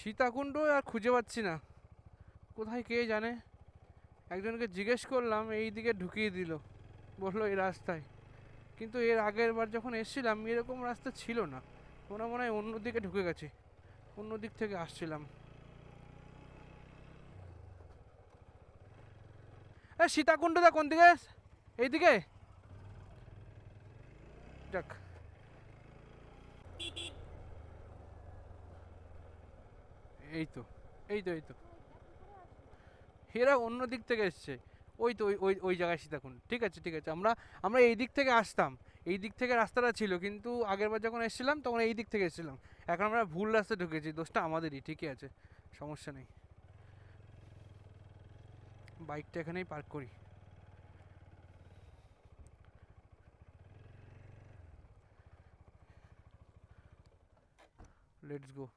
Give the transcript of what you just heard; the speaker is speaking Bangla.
সীতাকুণ্ড আর খুঁজে পাচ্ছি না, কোথায় কে জানে। একজনকে জিজ্ঞেস করলাম, এই দিকে ঢুকিয়ে দিল, বললো এই রাস্তায়। কিন্তু এর আগের বার যখন এসেছিলাম এরকম রাস্তা ছিল না, মনে মনে হয় অন্য দিকে ঢুকে গেছে, অন্য দিক থেকে আসছিলাম। সীতাকুণ্ডটা কোন দিকে? এইদিকে? যাক, এই তো, এই তো, এই তো, এরা অন্য দিক থেকে এসছে। ওই তো, ওই ওই ওই জায়গায় সীতাকুণ্ড। ঠিক আছে, ঠিক আছে, আমরা আমরা এই দিক থেকে আসতাম, এই দিক থেকে রাস্তাটা ছিল, কিন্তু আগের বার যখন এসেছিলাম তখন এই দিক থেকে এসেছিলাম। এখন আমরা ভুল রাস্তা ঢুকেছি, দোষটা আমাদেরই। ঠিকই আছে, সমস্যা নেই। বাইকটা এখানেই পার্ক করি। Let's go.